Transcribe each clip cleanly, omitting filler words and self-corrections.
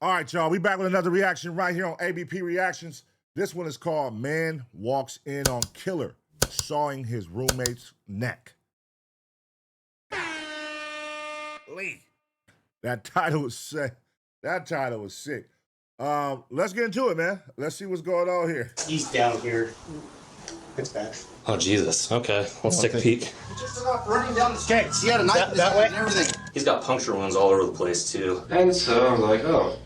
All right, y'all. We back with another reaction right here on ABP Reactions. This one is called Man Walks In on Killer Sawing His Roommate's Neck. Lee. That title was sick. That title was sick. Let's get into it, man. Let's see what's going on here. He's down here. It's bad. Oh, Jesus. Okay. Let's take a peek. He just took off running down the stairs. He had a knife in his hand and everything. He's got puncture wounds all over the place, too. And so I was like, oh,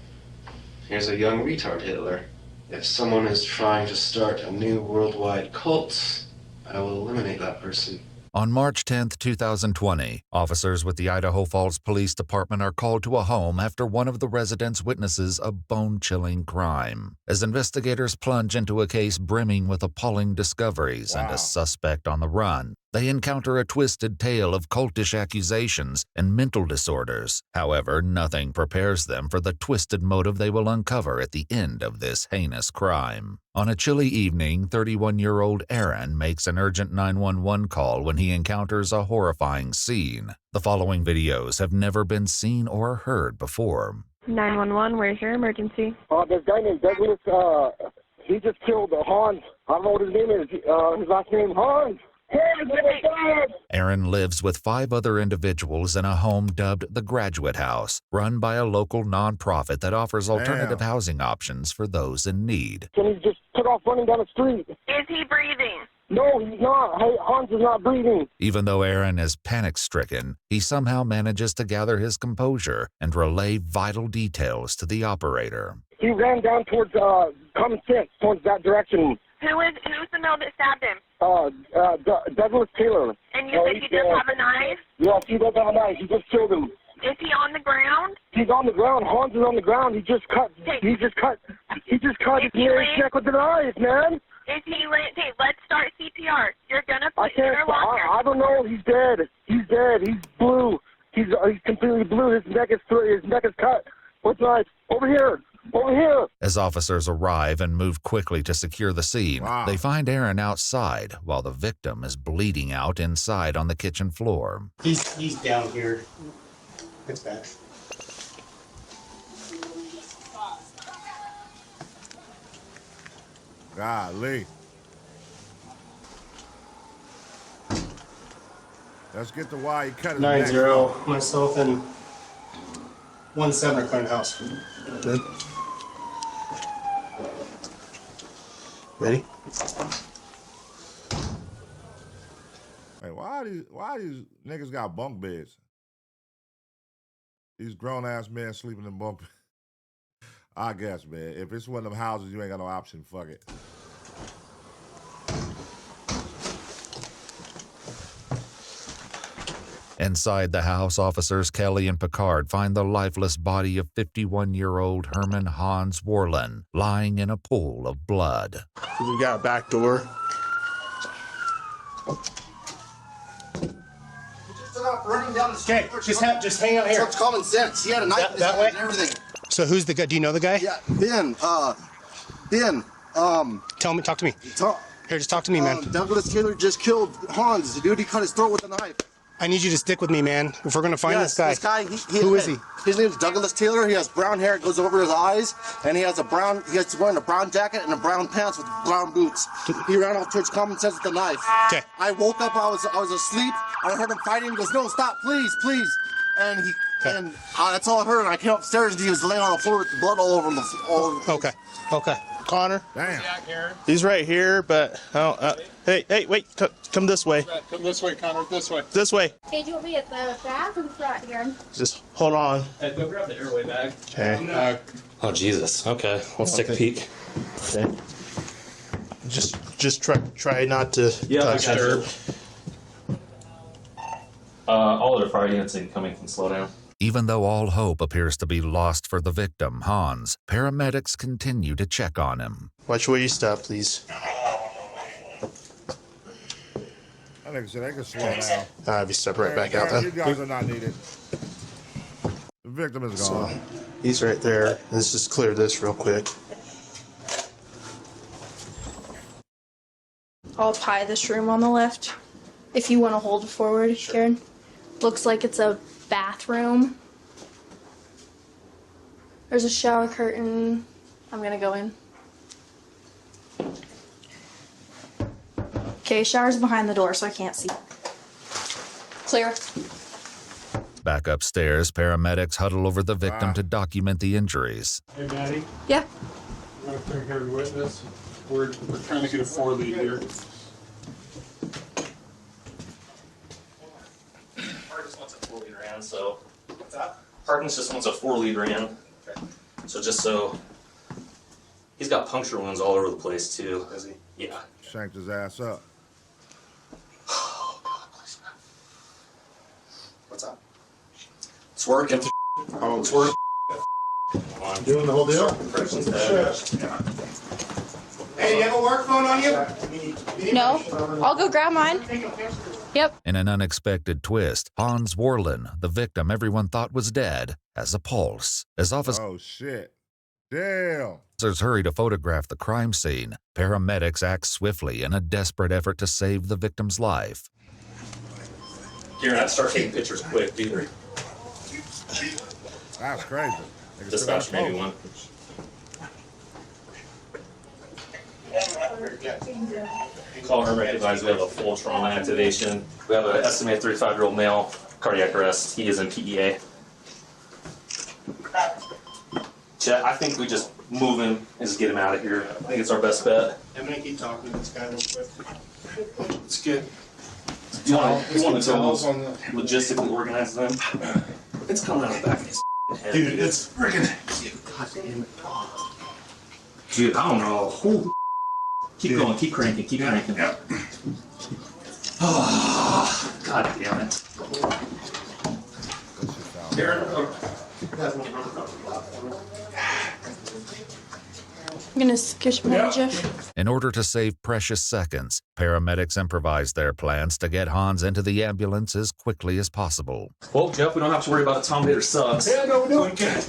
here's a young retard Hitler. If someone is trying to start a new worldwide cult, I will eliminate that person. On March 10, 2020, officers with the Idaho Falls Police Department are called to a home after one of the residents witnesses a bone-chilling crime. As investigators plunge into a case brimming with appalling discoveries and a suspect on the run, they encounter a twisted tale of cultish accusations and mental disorders. However, nothing prepares them for the twisted motive they will uncover at the end of this heinous crime. On a chilly evening, 31-year-old Aaron makes an urgent 911 call when he encounters a horrifying scene. The following videos have never been seen or heard before. 911, where's your emergency? This guy named Douglas, he just killed Hans. I don't know what his name is. His last name, Hans. Aaron lives with 5 other individuals in a home dubbed the Graduate House, run by a local nonprofit that offers alternative housing options for those in need. And he just took off running down the street. Is he breathing? No, he's not. Hey, Hans is not breathing. Even though Aaron is panic-stricken, he somehow manages to gather his composure and relay vital details to the operator. He ran down towards Common Sense, towards that direction. Who's the male that stabbed him? Douglas Taylor. And you said he does have a knife? Yes, he does have a knife. He just killed him. Is he on the ground? He's on the ground. Hans is on the ground. He just cut his neck with a knife, man. Is he lit? Okay, let's start CPR. You're gonna put I don't know. He's dead. He's dead. He's blue. He's completely blue. His neck is cut. What's knife? Over here. Over here. As officers arrive and move quickly to secure the scene, they find Aaron outside while the victim is bleeding out inside on the kitchen floor. He's down here. It's bad. Golly. Let's get to why he cut his neck. 9-0. Myself and 1-7 are clearing the house. Good. Ready? Hey, why these niggas got bunk beds? These grown-ass men sleeping in bunk beds. I guess, man. If it's one of them houses, you ain't got no option. Fuck it. Inside the house, officers Kelly and Picard find the lifeless body of 51-year-old Herman Hans Warlin lying in a pool of blood. We got a back door. He just took off running down the stairs. Just hang out here. It's common sense. He had a knife in his hand and everything. So who's the guy? Do you know the guy? Yeah, Ben. Talk to me. Here, just talk to me, man. Douglas Taylor just killed Hans. The dude, he cut his throat with a knife. I need you to stick with me, man. If we're gonna find this guy. Who is he? His name's Douglas Taylor. He has brown hair. It goes over his eyes, and he's wearing a brown jacket and a brown pants with brown boots. He ran off towards Common Sense with a knife. Okay. I woke up. I was asleep. I heard him fighting. He goes, "No, stop, please, please." And that's all I heard. And I came upstairs, and he was laying on the floor with blood all over him. Okay. Connor. Damn. He's right here, but hey, wait, come this way. Come this way, Connor. This way. This way. Hey, do you want me at the back or the front here? Just hold on. Hey, go grab the airway bag. Okay. Oh, Jesus. Okay. Let's take a peek. Okay. Just try not to touch disturb. All other fire units incoming can slow down. Even though all hope appears to be lost for the victim, Hans, paramedics continue to check on him. Watch where you stop, please. I think so. They can slow down. If you step right back out then. You guys are not needed. The victim is gone. So, he's right there. Let's just clear this real quick. I'll pie this room on the left. If you want to hold it forward, Karen. Looks like it's a bathroom. There's a shower curtain. I'm gonna go in. Okay, shower's behind the door, so I can't see. Clear. Back upstairs, paramedics huddle over the victim to document the injuries. Hey, Maddie, Yeah. I'm going to bring her witness. We're trying to get a 4 lead here. Parkins wants a 4 lead ran, so. What's that? Parkins just wants a 4 lead ran. Okay. So just so. He's got puncture wounds all over the place, too. Does he? Yeah. Shanked his ass up. Oh, God, please. What's up? It's working. Oh, It's working. doing the whole deal? Hey, you have a work phone on you? No. I'll go grab mine. Yep. In an unexpected twist, Hans Worlin, the victim everyone thought was dead, has a pulse. As officers Oh, shit. Damn. hurry to photograph the crime scene, paramedics act swiftly in a desperate effort to save the victim's life. You're gonna have to start taking pictures quick, dude. That's crazy. Nigga Dispatch still got maybe smoke. one. Call her recognize we have a full trauma activation. We have an estimated 35-year-old male, cardiac arrest. He is in PEA. Chet, I think we just move him and just get him out of here. I think it's our best bet. I'm gonna keep talking to this guy real quick. It's good. You want to go Towels on the- logistically organize them? It's coming out of the back of his head. Dude, it's freaking. God damn it. Dude, I don't know. Holy keep going, keep cranking, keep cranking. Yep. Oh, God damn it. Aaron, I'm gonna squish my head, Jeff. In order to save precious seconds, paramedics improvise their plans to get Hans into the ambulance as quickly as possible. well, Jeff, we don't have to worry about the Tom Bader subs. Yeah, no, we're doing good.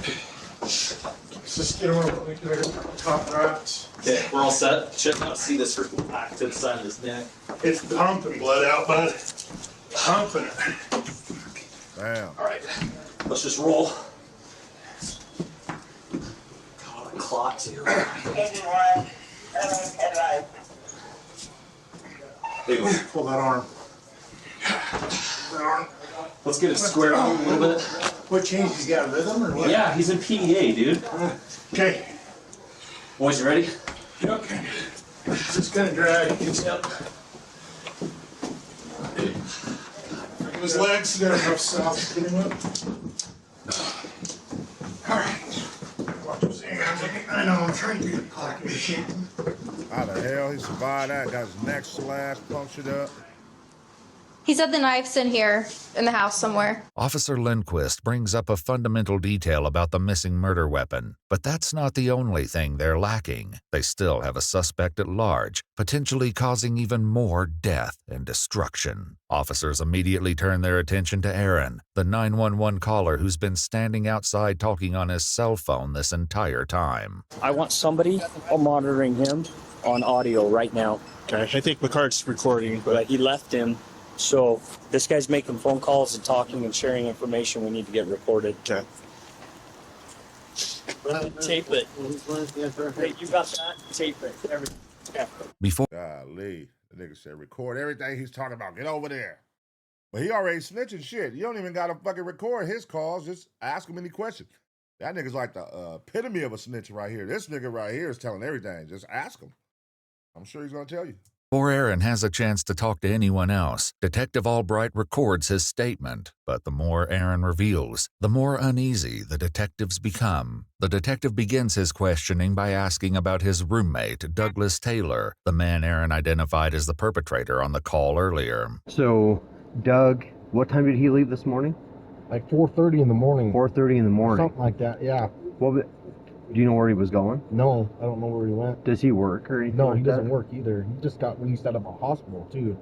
Let's just get him on top right. Okay, we're all set. Check out, see this back to the side of his neck. It's pumping blood out, bud. Pumping it. Damn. All right, let's just roll. God, a clot too. There you go. Pull that arm. That arm. Let's get it squared out a little bit. What changed? He's got rhythm or what? Yeah, he's in PEA, dude. Okay. Boys, you ready? Yep. It's just gonna drag. Yep. His legs, they're up south. Get him up. All right. Watch his hands. I know, I'm trying to be a pocket machine. How the hell he survived that? Got his neck slashed, punctured up. He said the knife's in here, in the house somewhere. Officer Lindquist brings up a fundamental detail about the missing murder weapon, but that's not the only thing they're lacking. They still have a suspect at large, potentially causing even more death and destruction. Officers immediately turn their attention to Aaron, the 911 caller who's been standing outside talking on his cell phone this entire time. I want somebody monitoring him on audio right now. Okay, I think McCart's recording, but But he left him. So this guy's making phone calls and talking and sharing information we need to get recorded. okay. Tape it. Hey, you got that? Tape it. Everything. Yeah. Before Golly. The nigga said record everything he's talking about. Get over there. But he already snitching shit. You don't even got to fucking record his calls. Just ask him any question. That nigga's like the epitome of a snitch right here. This nigga right here is telling everything. Just ask him. I'm sure he's going to tell you. Before Aaron has a chance to talk to anyone else, Detective Albright records his statement. But the more Aaron reveals, the more uneasy the detectives become. The detective begins his questioning by asking about his roommate, Douglas Taylor, the man Aaron identified as the perpetrator on the call earlier. So, Doug, what time did he leave this morning? Like 4:30 in the morning. 4:30 in the morning. Something like that, yeah. Well, do you know where he was going? No, I don't know where he went. Does he work or anything? No, like he doesn't that? work either. He just got released out of a hospital, too.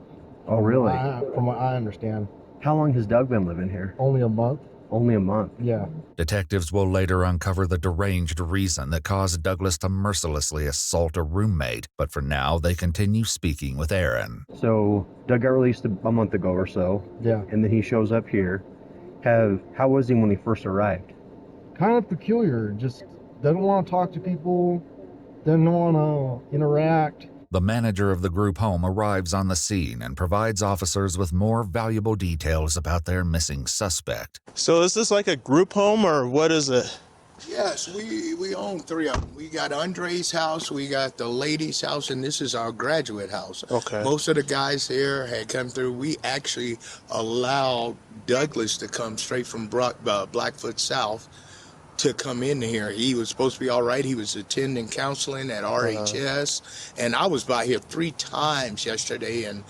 Oh, really? From what I understand. How long has Doug been living here? Only a month. Only a month? Yeah. Detectives will later uncover the deranged reason that caused Douglas to mercilessly assault a roommate, but for now, they continue speaking with Aaron. So, Doug got released a month ago or so. Yeah. And then he shows up here. How was he when he first arrived? kind of peculiar. Just doesn't want to talk to people, doesn't want to interact. The manager of the group home arrives on the scene and provides officers with more valuable details about their missing suspect. So is this like a group home or what is it? Yes, we own 3 of them. We got Andre's house, we got the lady's house, and this is our graduate house. Okay. Most of the guys here had come through. We actually allowed Douglas to come straight from Blackfoot South to come in here. He was supposed to be all right. He was attending counseling at RHS, and I was by here 3 times yesterday, and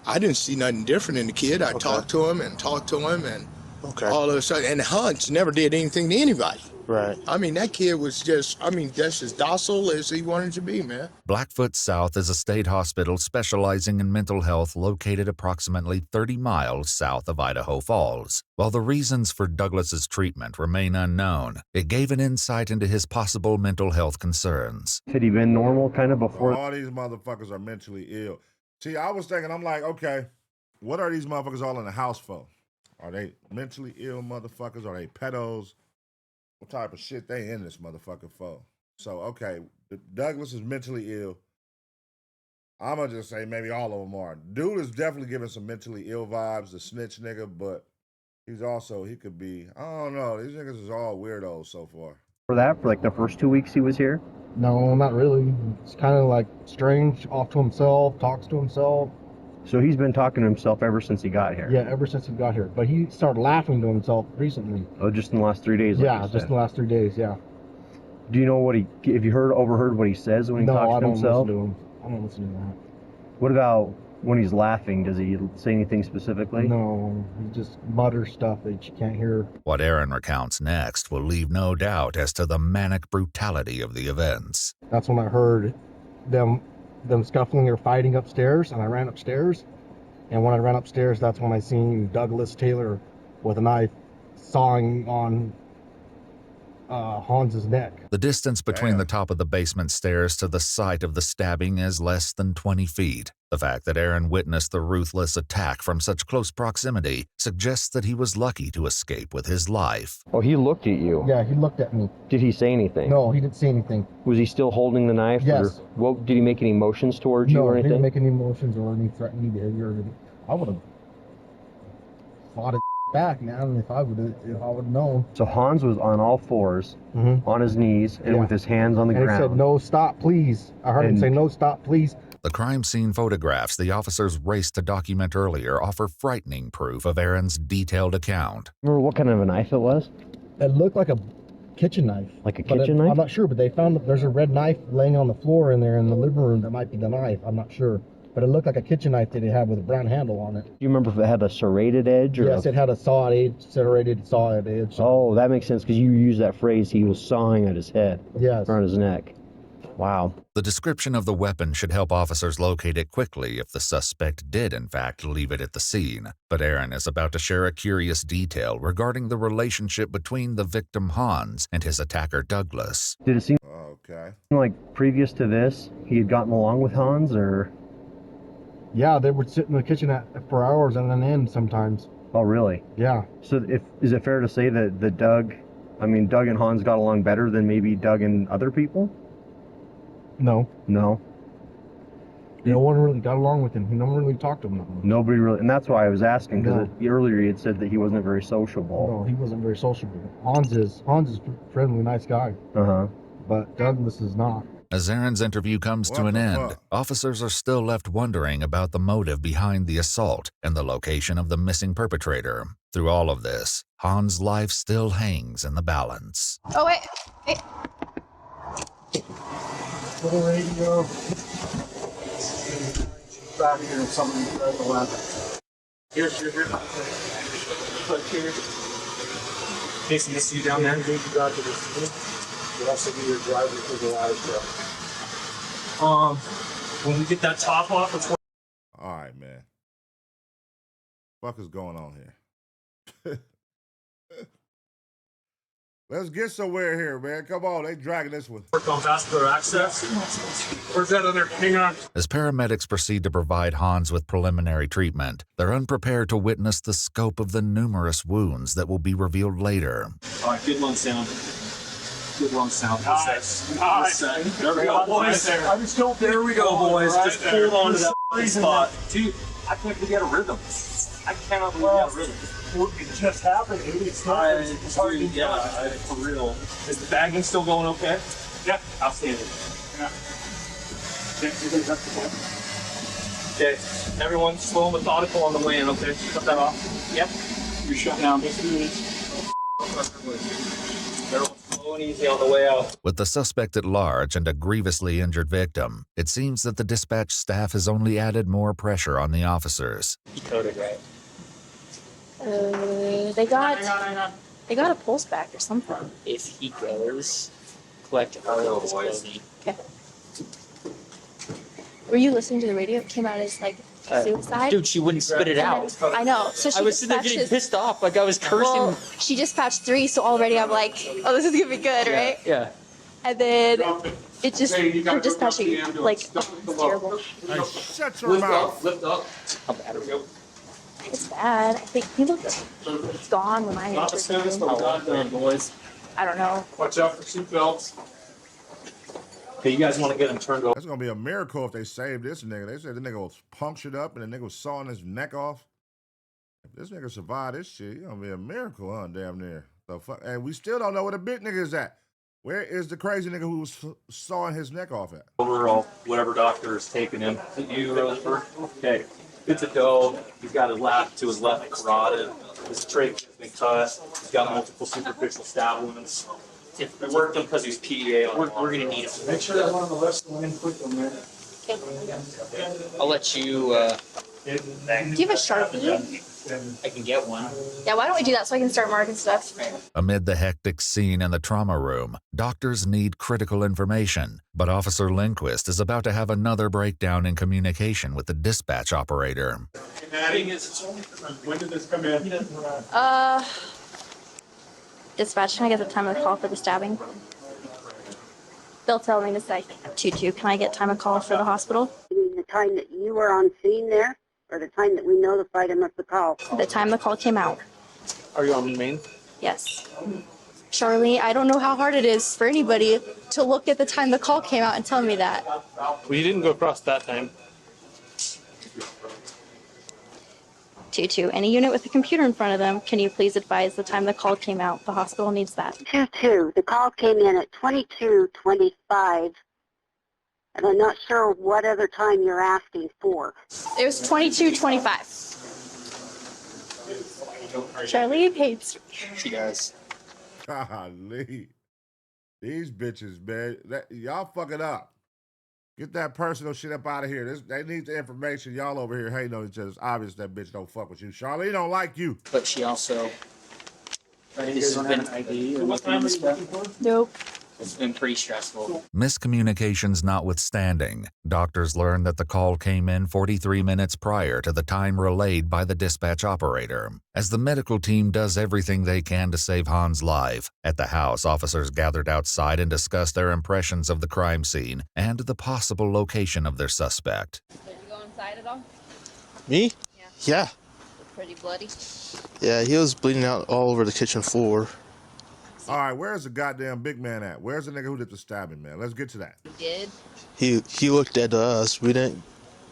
I didn't see nothing different in the kid. I talked to him, and all of a sudden, and Hunts never did anything to anybody. Right. I mean, that kid was just as docile as he wanted to be, man. Blackfoot South is a state hospital specializing in mental health located approximately 30 miles south of Idaho Falls. While the reasons for Douglas's treatment remain unknown, it gave an insight into his possible mental health concerns. Had he been normal kind of before? All these motherfuckers are mentally ill. See, I was thinking, I'm like, okay, what are these motherfuckers all in the house for? Are they mentally ill motherfuckers? Are they pedos? What type of shit they in this motherfucker for? So, okay, Douglas is mentally ill. I'm going to just say maybe all of them are. Dude is definitely giving some mentally ill vibes, the snitch nigga, but he's also, he could be, I don't know, these niggas is all weirdos so far. For that, for like the first 2 weeks he was here? No, not really. It's kind of like strange, off to himself, talks to himself. So he's been talking to himself ever since he got here? Yeah, ever since he got here. But he started laughing to himself recently. Oh, just in the last 3 days? Like Yeah, just in the last 3 days, yeah. Do you know what he, if you overheard what he says when he talks to himself? No, I don't listen to him. I don't listen to that. What about when he's laughing? Does he say anything specifically? No, he just mutters stuff that you can't hear. What Aaron recounts next will leave no doubt as to the manic brutality of the events. That's when I heard them scuffling or fighting upstairs, and I ran upstairs. And when I ran upstairs, that's when I seen Douglas Taylor with a knife sawing on Hans's neck. The distance between the top of the basement stairs to the site of the stabbing is less than 20 feet. The fact that Aaron witnessed the ruthless attack from such close proximity suggests that he was lucky to escape with his life. Oh, he looked at you? Yeah, he looked at me. Did he say anything? No, he didn't say anything. Was he still holding the knife? Yes. Or did he make any motions towards you or anything? No, he didn't make any motions or any threatening behavior or anything. I would have fought his back, man, if I would have known. So Hans was on all fours, on his knees, and with his hands on the ground. And he said, "No, stop, please." I heard him say, "No, stop, please." The crime scene photographs the officers raced to document earlier offer frightening proof of Aaron's detailed account. Remember what kind of a knife it was? It looked like a kitchen knife. Like a kitchen knife? I'm not sure, but they found that there's a red knife laying on the floor in there in the living room. That might be the knife. I'm not sure. But it looked like a kitchen knife that it had with a brown handle on it. Do you remember if it had a serrated edge? Or yes, it had a serrated sawed edge. Oh, that makes sense because you used that phrase, he was sawing at his head. Yes. Around his neck. Wow. The description of the weapon should help officers locate it quickly if the suspect did, in fact, leave it at the scene. But Aaron is about to share a curious detail regarding the relationship between the victim Hans and his attacker Douglas. Did it seem like previous to this, he had gotten along with Hans, or? Yeah, they would sit in the kitchen for hours and then end sometimes. Oh, really? Yeah. So is it fair to say that Doug and Hans got along better than maybe Doug and other people? No. No? No one really got along with him. No one really talked to him. Nobody really, and that's why I was asking, because earlier he had said that he wasn't very sociable. No, he wasn't very sociable. Hans is a friendly, nice guy. Uh-huh. But Douglas is not. As Aaron's interview comes to an end, officers are still left wondering about the motive behind the assault and the location of the missing perpetrator. Through all of this, Hans' life still hangs in the balance. Oh, wait. Hey. Little radio. Back here, somebody tried the ladder. Here. Click here. Jason, this you down there? You got to this. You also be your driver to the ladder truck. When we get that top off, it's all right, man. What is going on here? Let's get somewhere here, man. Come on, they dragging this one. work on vascular access. Where's that other? Hang on. As paramedics proceed to provide Hans with preliminary treatment, they're unprepared to witness the scope of the numerous wounds that will be revealed later. All right, good one, Sam. Good one, south. Nice. There we go, boys. I just don't. There we go, boys. Just hold on to that spot. Dude, I can't believe you had a rhythm. I cannot believe you had a rhythm. It just happened. It's hard to for real. Is the bagging still going okay? Yeah. Outstanding. Yeah. Okay, everyone slow and methodical on the way in, okay? Cut that off. Yep. You shut down. Everyone slow and easy on the way out. With the suspect at large and a grievously injured victim, it seems that the dispatch staff has only added more pressure on the officers. Coded, right? They got a pulse back or something. If he goes, collect all of his clothing. Okay. Were you listening to the radio? It came out as like suicide. Dude, she wouldn't spit it out. I know. So she I was sitting there getting pissed off, like I was cursing. Well, she dispatched 3, so already I'm like, oh, this is gonna be good, right? Yeah. And then it just her dispatching like it's terrible. Shut your mouth. Lift up. How bad are we? It's bad. I think he looked gone when I Not as soon as entered. we're done, boys. I don't know. Watch out for seatbelts. Okay, you guys want to get him turned over? That's gonna be a miracle if they save this nigga. They said the nigga was punctured up and the nigga was sawing his neck off. If this nigga survived this shit, it's gonna be a miracle, huh? Damn near. The fuck, and we still don't know where the big nigga is at. Where is the crazy nigga who was sawing his neck off at? Overall, whatever doctor is taking him. Is it you, Roseford? Okay. Good to go. He's got his left carotid. His trach has been cut. He's got multiple superficial stab wounds. We worked him because he's PEA on. We're gonna need him. Make sure that one on the left's line quick on there. I'll let you. Do you have a Sharpie? I can get one. Yeah, why don't we do that so I can start marking stuff? Amid the hectic scene in the trauma room, doctors need critical information, but Officer Lindquist is about to have another breakdown in communication with the dispatch operator. When did this come in? Dispatch, can I get the time of call for the stabbing? They'll tell me to say 22. Can I get time of call for the hospital? You mean the time that you were on scene there, or the time that we notified him of the call? The time the call came out. Are you on main? Yes. Charlie, I don't know how hard it is for anybody to look at the time the call came out and tell me that. Well, you didn't go across that time. 22. Any unit with a computer in front of them, can you please advise the time the call came out? The hospital needs that. 22. The call came in at 22:25, and I'm not sure what other time you're asking for. It was 22:25. Charlie hates me. She does. Golly. These bitches, man. Y'all fuck it up. Get that personal shit up out of here. They need the information. Y'all over here hating on each other. It's obvious that bitch don't fuck with you. Charlene don't like you. But she also. This has been ID or what time is that? Nope. It's been pretty stressful. Miscommunications notwithstanding, doctors learned that the call came in 43 minutes prior to the time relayed by the dispatch operator. As the medical team does everything they can to save Han's life, at the house, officers gathered outside and discussed their impressions of the crime scene and the possible location of their suspect. Did you go inside at all? Me? Yeah. Pretty bloody. Yeah, he was bleeding out all over the kitchen floor. All right, where's the goddamn big man at? Where's the nigga who did the stabbing, man? Let's get to that. You did? He looked dead to us. We didn't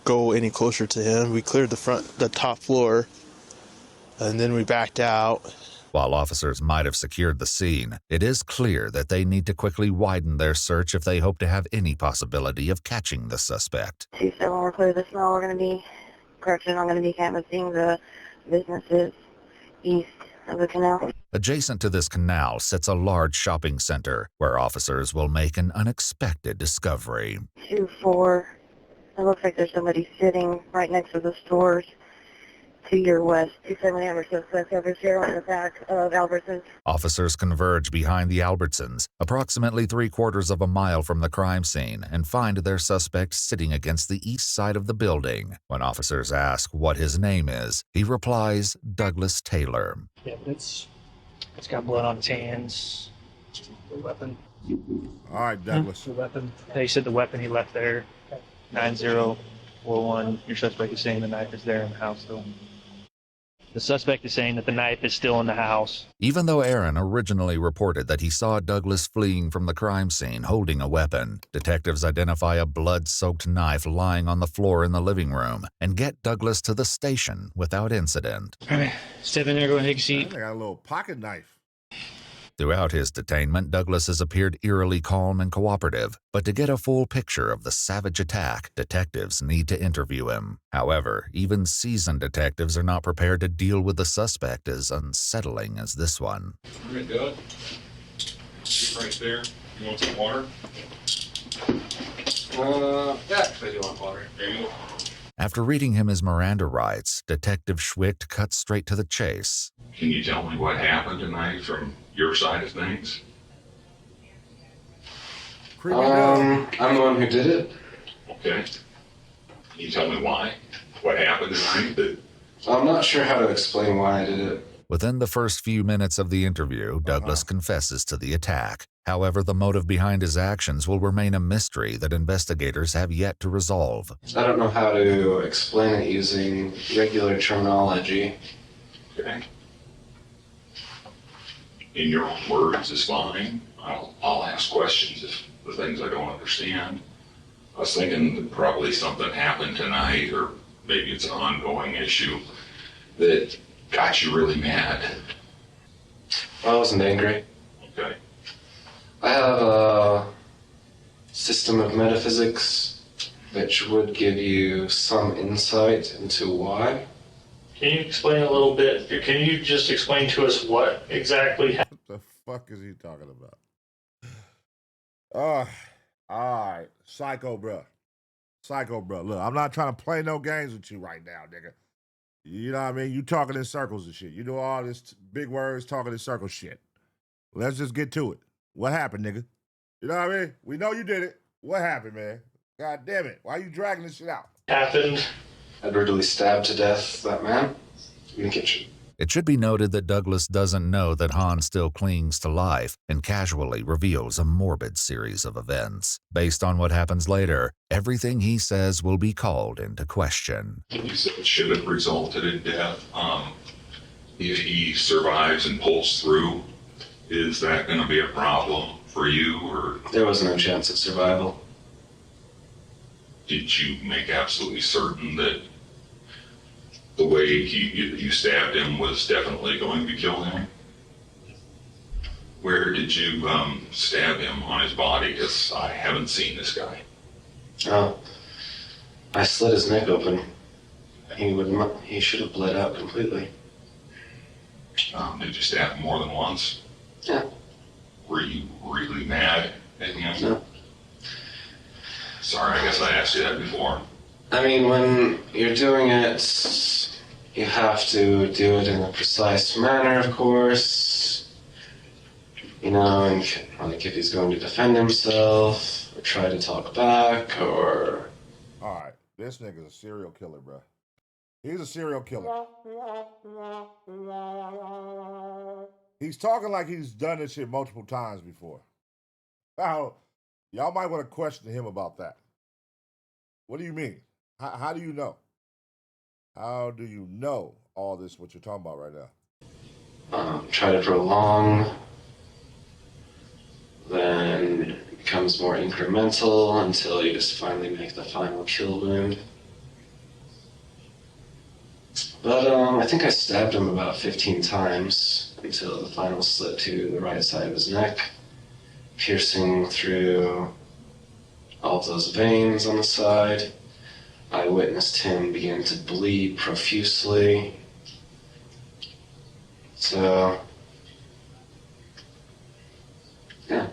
go any closer to him. We cleared the top floor, and then we backed out. While officers might have secured the scene, it is clear that they need to quickly widen their search if they hope to have any possibility of catching the suspect. She said when we're clear this smell, I'm going to be canvassing the businesses east of the canal. Adjacent to this canal sits a large shopping center where officers will make an unexpected discovery. 2-4. It looks like there's somebody sitting right next to the stores to your west. 270 Emerson over here on the back of Albertsons. Officers converge behind the Albertsons, approximately 3/4 of a mile from the crime scene, and find their suspect sitting against the east side of the building. When officers ask what his name is, he replies, Douglas Taylor. Yeah, it's got blood on its hands. The weapon. All right, Douglas. The weapon. They said the weapon he left there. 9041. Your suspect is saying the knife is there in the house, though. The suspect is saying that the knife is still in the house. Even though Aaron originally reported that he saw Douglas fleeing from the crime scene holding a weapon, detectives identify a blood-soaked knife lying on the floor in the living room and get Douglas to the station without incident. All right, step in there, go and take a seat. They got a little pocket knife. Throughout his detainment, Douglas has appeared eerily calm and cooperative, but to get a full picture of the savage attack, detectives need to interview him. However, even seasoned detectives are not prepared to deal with the suspect as unsettling as this one. Pretty good. Right there. You want some water? Yeah, I do want water. There you go. After reading him his Miranda rights, Detective Schwicht cuts straight to the chase. Can you tell me what happened tonight from your side of things? I'm the one who did it. Okay. Can you tell me why? What happened tonight? I'm not sure how to explain why I did it. Within the first few minutes of the interview, Douglas confesses to the attack. However, the motive behind his actions will remain a mystery that investigators have yet to resolve. I don't know how to explain it using regular terminology. Okay. In your own words is fine. I'll ask questions if the things I don't understand. I was thinking that probably something happened tonight, or maybe it's an ongoing issue that got you really mad. I wasn't angry. Okay. I have a system of metaphysics which would give you some insight into why. Can you explain a little bit? Can you just explain to us what exactly happened? What the fuck is he talking about? All right. Psycho, bro. Psycho, bro. Look, I'm not trying to play no games with you right now, nigga. You know what I mean? You talking in circles and shit. You do all this big words talking in circles shit. Let's just get to it. What happened, nigga? You know what I mean? We know you did it. What happened, man? God damn it. Why are you dragging this shit out? Happened. I brutally stabbed to death that man in the kitchen. It should be noted that Douglas doesn't know that Han still clings to life and casually reveals a morbid series of events. Based on what happens later, everything he says will be called into question. You said it should have resulted in death. If he survives and pulls through, is that going to be a problem for you, or? There was no chance of survival. Did you make absolutely certain that the way you stabbed him was definitely going to kill him? Where did you stab him on his body? Because I haven't seen this guy. Oh, I slit his neck open. He should have bled out completely. Did you stab him more than once? Yeah. Were you really mad at him? No. Sorry, I guess I asked you that before. I mean, when you're doing it, you have to do it in a precise manner, of course. You know, and like if he's going to defend himself, or try to talk back, or... Alright, this nigga's a serial killer, bro. He's a serial killer. He's talking like he's done this shit multiple times before. Now, y'all might want to question him about that. What do you mean? How do you know? How do you know all this, what you're talking about right now? Try to prolong, then it becomes more incremental until you just finally make the final kill wound. But I think I stabbed him about 15 times until the final slit to the right side of his neck, piercing through all of those veins on the side. I witnessed him begin to bleed profusely. So, yeah.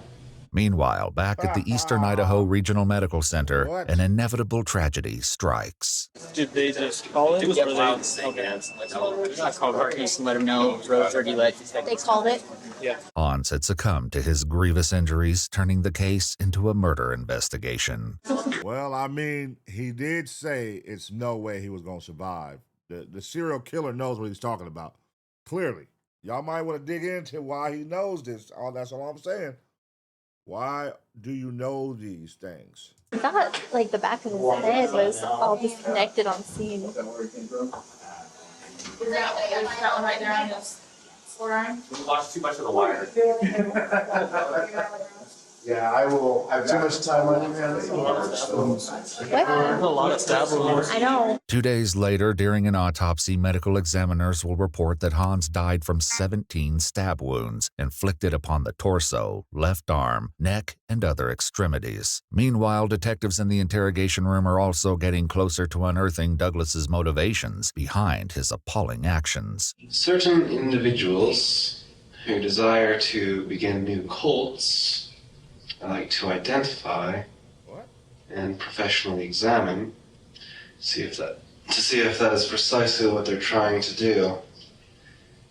Meanwhile, back at the Eastern Idaho Regional Medical Center, an inevitable tragedy strikes. Did they just call it? Yeah, I called Harkness and let him know Rose already let. They called it. Yeah. Hans had succumbed to his grievous injuries, turning the case into a murder investigation. Well, I mean, he did say it's no way he was going to survive. The serial killer knows what he's talking about. Clearly. Y'all might want to dig into why he knows this. That's all I'm saying. Why do you know these things? I thought like the back of his head was all disconnected on scene. Is that one right there on his forearm? We watched too much of The Wire. Yeah, I will. I have too much time on you, man. What? There's a lot of stab wounds. I know. 2 days later, during an autopsy, medical examiners will report that Hans died from 17 stab wounds inflicted upon the torso, left arm, neck, and other extremities. Meanwhile, detectives in the interrogation room are also getting closer to unearthing Douglas's motivations behind his appalling actions. Certain individuals who desire to begin new cults, I like to identify and professionally examine, to see if that is precisely what they're trying to do.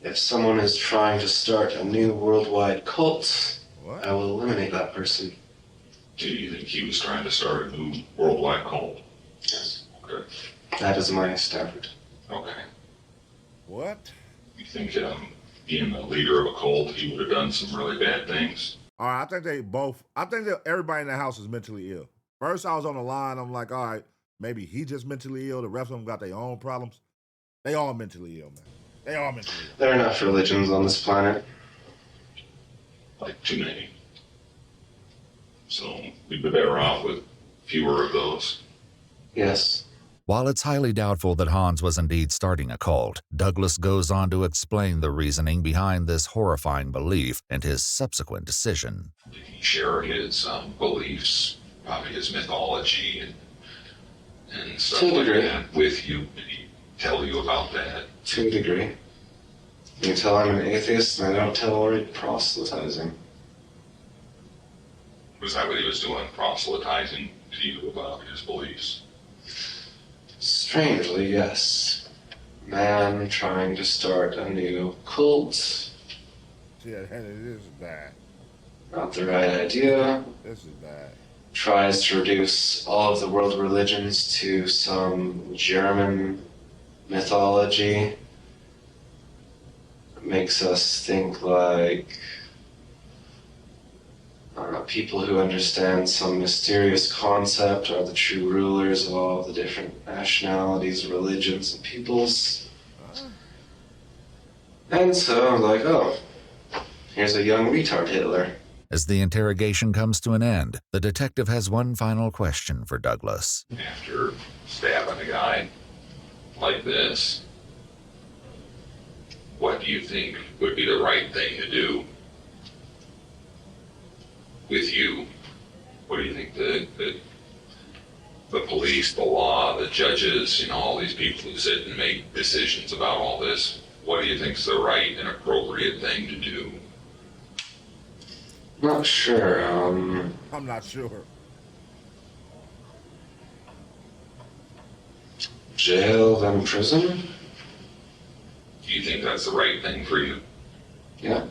If someone is trying to start a new worldwide cult, I will eliminate that person. Do you think he was trying to start a new worldwide cult? Yes. Okay. That is my standard. Okay. What? You think being the leader of a cult, he would have done some really bad things? All right, I think that everybody in the house is mentally ill. First, I was on the line. I'm like, all right, maybe he just mentally ill. The rest of them got their own problems. They all mentally ill, man. They all mentally ill. There are enough religions on this planet. Like too many. So we'd be better off with fewer of those. Yes. While it's highly doubtful that Hans was indeed starting a cult, Douglas goes on to explain the reasoning behind this horrifying belief and his subsequent decision. Did he share his beliefs, probably his mythology and stuff like that with you? Did he tell you about that? To a degree. You can tell I'm an atheist and I don't tolerate proselytizing. Was that what he was doing, proselytizing to you about his beliefs? Strangely, yes. Man trying to start a new cult. Yeah, this is bad. Not the right idea. This is bad. Tries to reduce all of the world religions to some German mythology. Makes us think like people who understand some mysterious concept are the true rulers of all the different nationalities, religions, and peoples. And so I'm like, oh, here's a young retard Hitler. As the interrogation comes to an end, the detective has one final question for Douglas. After stabbing a guy like this, what do you think would be the right thing to do with you? What do you think the police, the law, the judges, all these people who sit and make decisions about all this, what do you think is the right and appropriate thing to do? Not sure. I'm not sure. Jail, then prison? Do you think that's the right thing for you? Yeah.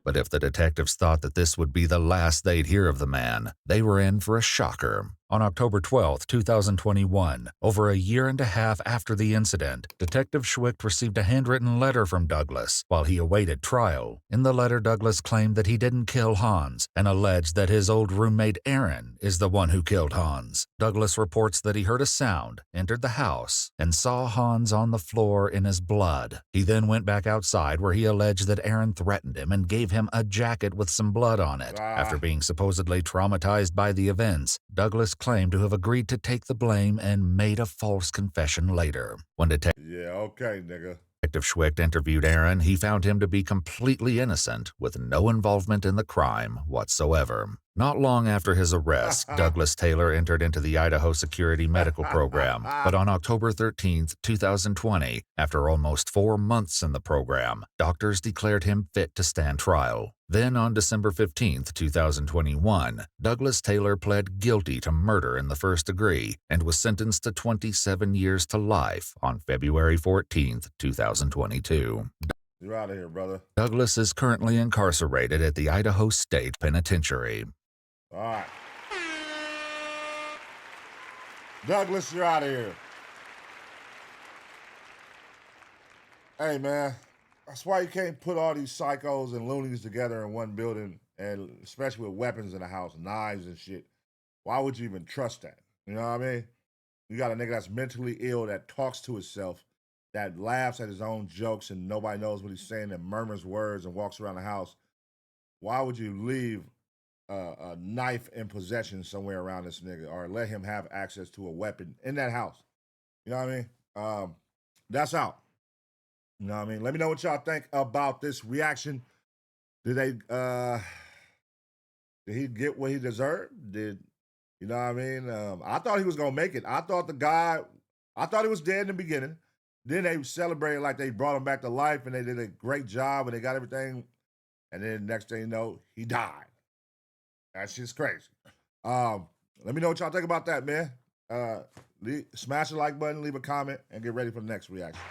But if the detectives thought that this would be the last they'd hear of the man, they were in for a shocker. On October 12, 2021, over a year and a half after the incident, Detective Schwicht received a handwritten letter from Douglas while he awaited trial. In the letter, Douglas claimed that he didn't kill Hans and alleged that his old roommate Aaron is the one who killed Hans. Douglas reports that he heard a sound, entered the house, and saw Hans on the floor in his blood. He then went back outside where he alleged that Aaron threatened him and gave him a jacket with some blood on it. After being supposedly traumatized by the events, Douglas claimed to have agreed to take the blame and made a false confession later. When Detective Schwicht interviewed Aaron, he found him to be completely innocent, with no involvement in the crime whatsoever. Not long after his arrest, Douglas Taylor entered into the Idaho Security Medical Program, but on October 13, 2020, after almost 4 months in the program, doctors declared him fit to stand trial. Then on December 15, 2021, Douglas Taylor pled guilty to murder in the first degree and was sentenced to 27 years to life on February 14, 2022. You're out of here, brother. Douglas is currently incarcerated at the Idaho State Penitentiary. All right. Douglas, you're out of here. Hey, man. That's why you can't put all these psychos and loonies together in one building, and especially with weapons in the house, knives and shit. Why would you even trust that? You know what I mean? You got a nigga that's mentally ill that talks to himself that laughs at his own jokes and nobody knows what he's saying and murmurs words and walks around the house, why would you leave a knife in possession somewhere around this nigga or let him have access to a weapon in that house? You know what I mean? That's out. You know what I mean? Let me know what y'all think about this reaction. Did he get what he deserved? You know what I mean? I thought he was gonna make it. I thought he was dead in the beginning. Then they celebrated like they brought him back to life and they did a great job and they got everything. And then next thing you know, he died. That shit's crazy. Let me know what y'all think about that, man. Smash the like button, leave a comment, and get ready for the next reaction.